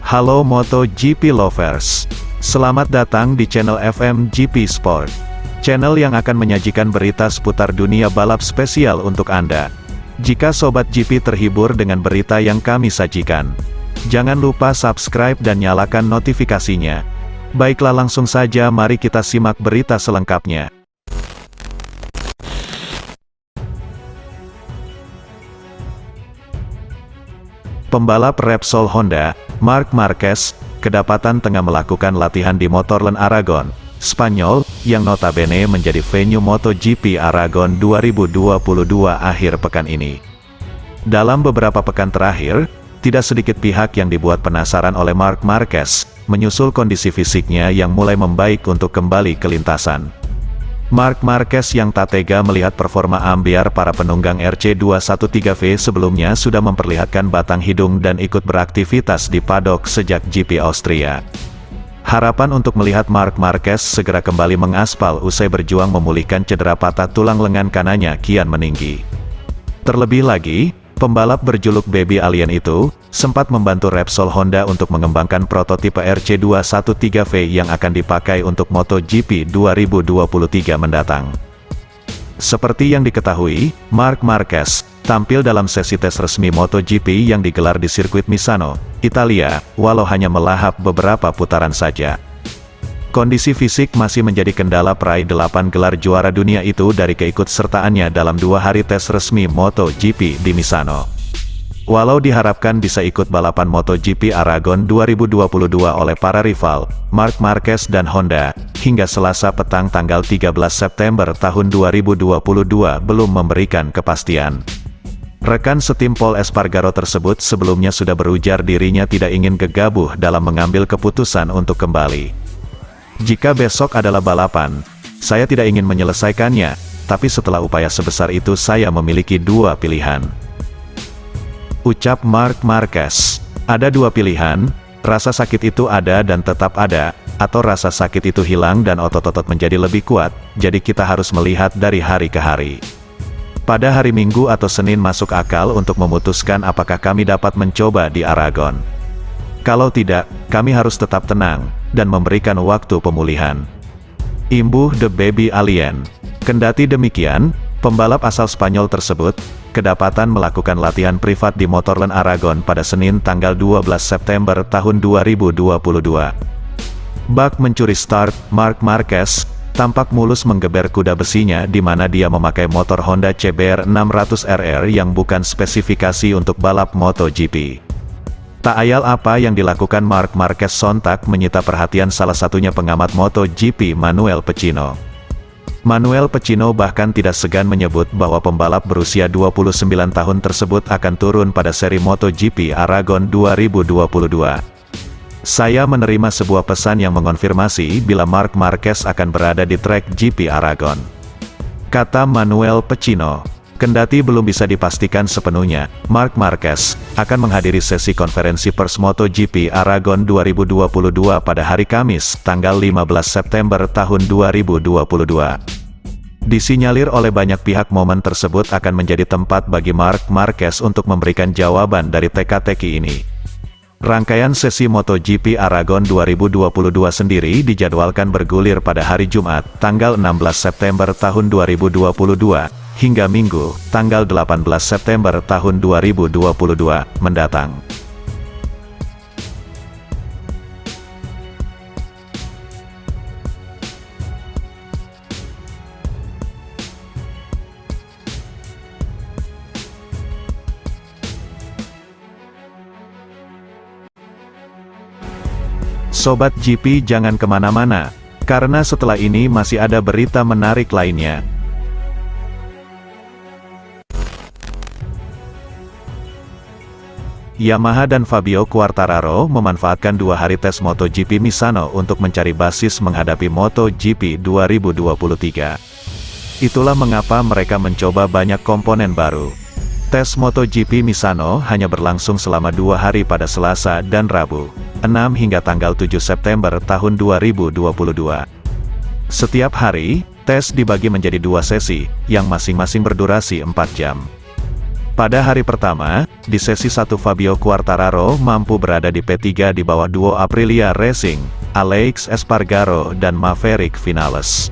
Halo MotoGP lovers, selamat datang di channel FMGP Sport, channel yang akan menyajikan berita seputar dunia balap spesial untuk Anda. Jika Sobat GP terhibur dengan berita yang kami sajikan, jangan lupa subscribe dan nyalakan notifikasinya. Baiklah, langsung saja mari kita simak berita selengkapnya. Pembalap Repsol Honda, Marc Marquez, kedapatan tengah melakukan latihan di Motorland Aragon, Spanyol, yang notabene menjadi venue MotoGP Aragon 2022 akhir pekan ini. Dalam beberapa pekan terakhir, tidak sedikit pihak yang dibuat penasaran oleh Marc Marquez, menyusul kondisi fisiknya yang mulai membaik untuk kembali ke lintasan. Marc Marquez yang tak tega melihat performa ambyar para penunggang RC213V sebelumnya sudah memperlihatkan batang hidung dan ikut beraktivitas di paddock sejak GP Austria. Harapan untuk melihat Marc Marquez segera kembali mengaspal usai berjuang memulihkan cedera patah tulang lengan kanannya kian meninggi. Terlebih lagi, pembalap berjuluk Baby Alien itu sempat membantu Repsol Honda untuk mengembangkan prototipe RC213V yang akan dipakai untuk MotoGP 2023 mendatang. Seperti yang diketahui, Marc Marquez tampil dalam sesi tes resmi MotoGP yang digelar di sirkuit Misano, Italia, walau hanya melahap beberapa putaran saja. Kondisi fisik masih menjadi kendala peraih 8 gelar juara dunia itu dari keikutsertaannya dalam 2 hari tes resmi MotoGP di Misano. Walau diharapkan bisa ikut balapan MotoGP Aragon 2022 oleh para rival, Marc Marquez dan Honda, hingga Selasa petang tanggal 13 September tahun 2022 belum memberikan kepastian. Rekan setim Pol Espargaro tersebut sebelumnya sudah berujar dirinya tidak ingin gegabah dalam mengambil keputusan untuk kembali. Jika besok adalah balapan, saya tidak ingin menyelesaikannya, tapi setelah upaya sebesar itu saya memiliki 2 pilihan. Ucap Marc Marquez. Ada 2 pilihan, rasa sakit itu ada dan tetap ada, atau rasa sakit itu hilang dan otot-otot menjadi lebih kuat, jadi kita harus melihat dari hari ke hari. Pada hari Minggu atau Senin masuk akal untuk memutuskan apakah kami dapat mencoba di Aragon. Kalau tidak, kami harus tetap tenang, dan memberikan waktu pemulihan. Imbuh The Baby Alien. Kendati demikian, pembalap asal Spanyol tersebut kedapatan melakukan latihan privat di Motorland Aragon pada Senin tanggal 12 September tahun 2022. Bak mencuri start, Marc Marquez tampak mulus menggeber kuda besinya di mana dia memakai motor Honda CBR 600RR yang bukan spesifikasi untuk balap MotoGP. Tak ayal apa yang dilakukan Marc Marquez sontak menyita perhatian salah satunya pengamat MotoGP Manuel Pecino. Manuel Pecino bahkan tidak segan menyebut bahwa pembalap berusia 29 tahun tersebut akan turun pada seri MotoGP Aragon 2022. Saya menerima sebuah pesan yang mengonfirmasi bila Marc Marquez akan berada di trek GP Aragon, kata Manuel Pecino. Kendati belum bisa dipastikan sepenuhnya, Marc Marquez akan menghadiri sesi konferensi pers MotoGP Aragon 2022 pada hari Kamis, tanggal 15 September tahun 2022. Disinyalir oleh banyak pihak momen tersebut akan menjadi tempat bagi Marc Marquez untuk memberikan jawaban dari teka-teki ini. Rangkaian sesi MotoGP Aragon 2022 sendiri dijadwalkan bergulir pada hari Jumat, tanggal 16 September tahun 2022, hingga Minggu, tanggal 18 September tahun 2022 mendatang. Sobat GP jangan kemana-mana, karena setelah ini masih ada berita menarik lainnya. Yamaha dan Fabio Quartararo memanfaatkan 2 hari tes MotoGP Misano untuk mencari basis menghadapi MotoGP 2023. Itulah mengapa mereka mencoba banyak komponen baru. Tes MotoGP Misano hanya berlangsung selama 2 hari pada Selasa dan Rabu, 6 hingga tanggal 7 September tahun 2022. Setiap hari, tes dibagi menjadi 2 sesi, yang masing-masing berdurasi 4 jam. Pada hari pertama, di sesi 1 Fabio Quartararo mampu berada di P3 di bawah duo Aprilia Racing, Aleix Espargaro dan Maverick Vinales.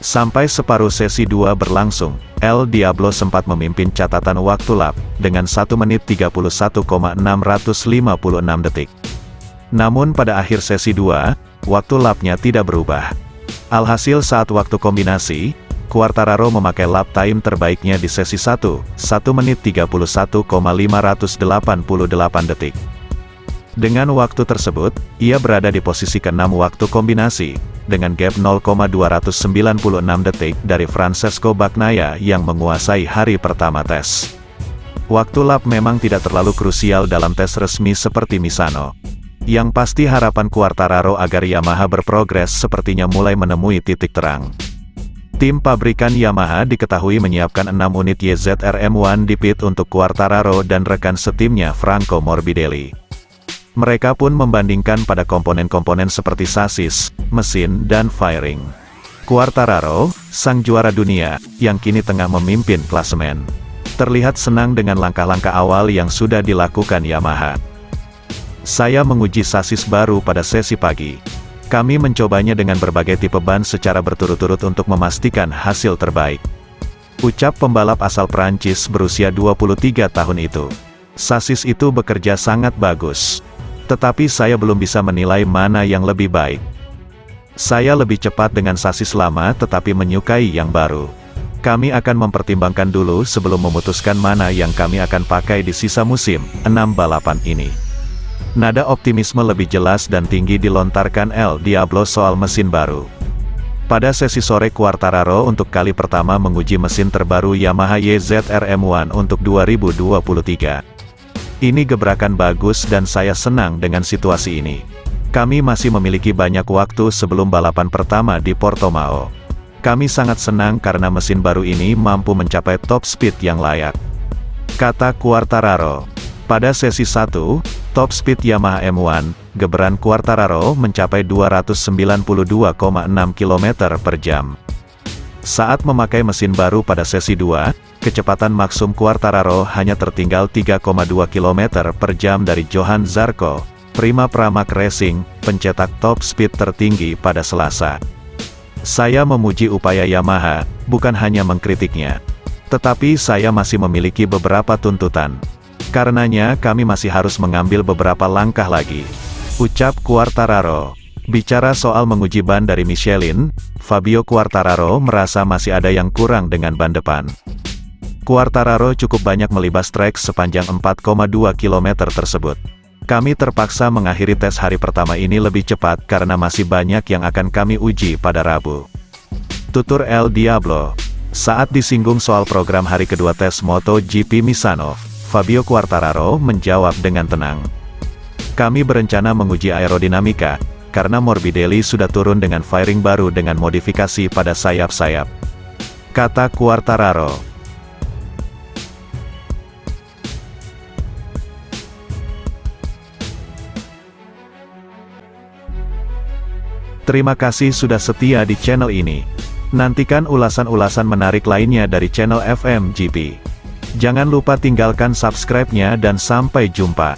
Sampai separuh sesi 2 berlangsung, El Diablo sempat memimpin catatan waktu lap, dengan 1 menit 31,656 detik. Namun pada akhir sesi 2, waktu lapnya tidak berubah. Alhasil saat waktu kombinasi, Quartararo memakai lap time terbaiknya di sesi 1, 1 menit 31,588 detik. Dengan waktu tersebut, ia berada di posisi ke-6 waktu kombinasi, dengan gap 0,296 detik dari Francesco Bagnaia yang menguasai hari pertama tes. Waktu lap memang tidak terlalu krusial dalam tes resmi seperti Misano. Yang pasti harapan Quartararo agar Yamaha berprogres sepertinya mulai menemui titik terang. Tim pabrikan Yamaha diketahui menyiapkan 6 unit YZR-M1 di pit untuk Quartararo dan rekan setimnya Franco Morbidelli. Mereka pun membandingkan pada komponen-komponen seperti sasis, mesin, dan fairing. Quartararo, sang juara dunia, yang kini tengah memimpin klasemen, terlihat senang dengan langkah-langkah awal yang sudah dilakukan Yamaha. Saya menguji sasis baru pada sesi pagi. Kami mencobanya dengan berbagai tipe ban secara berturut-turut untuk memastikan hasil terbaik. Ucap pembalap asal Prancis berusia 23 tahun itu. Sasis itu bekerja sangat bagus. Tetapi saya belum bisa menilai mana yang lebih baik. Saya lebih cepat dengan sasis lama tetapi menyukai yang baru. Kami akan mempertimbangkan dulu sebelum memutuskan mana yang kami akan pakai di sisa musim 6 balapan ini. Nada optimisme lebih jelas dan tinggi dilontarkan El Diablo soal mesin baru. Pada sesi sore Quartararo untuk kali pertama menguji mesin terbaru Yamaha YZR-M1 untuk 2023. Ini gebrakan bagus dan saya senang dengan situasi ini. Kami masih memiliki banyak waktu sebelum balapan pertama di Portimao. Kami sangat senang karena mesin baru ini mampu mencapai top speed yang layak, kata Quartararo. Pada sesi 1, top speed Yamaha M1, geberan Quartararo mencapai 292,6 km per jam. Saat memakai mesin baru pada sesi 2, kecepatan maksum Quartararo hanya tertinggal 3,2 km per jam dari Johan Zarco, Prima Pramac Racing, pencetak top speed tertinggi pada Selasa. Saya memuji upaya Yamaha, bukan hanya mengkritiknya. Tetapi saya masih memiliki beberapa tuntutan. Karenanya kami masih harus mengambil beberapa langkah lagi, ucap Quartararo. Bicara soal menguji ban dari Michelin, Fabio Quartararo merasa masih ada yang kurang dengan ban depan. Quartararo cukup banyak melibas trek sepanjang 4,2 km tersebut. Kami terpaksa mengakhiri tes hari pertama ini lebih cepat karena masih banyak yang akan kami uji pada Rabu, tutur El Diablo. Saat disinggung soal program hari kedua tes MotoGP Misano, Fabio Quartararo menjawab dengan tenang. Kami berencana menguji aerodinamika, karena Morbidelli sudah turun dengan fairing baru dengan modifikasi pada sayap-sayap, kata Quartararo. Terima kasih sudah setia di channel ini. Nantikan ulasan-ulasan menarik lainnya dari channel FMGP. Jangan lupa tinggalkan subscribe-nya dan sampai jumpa.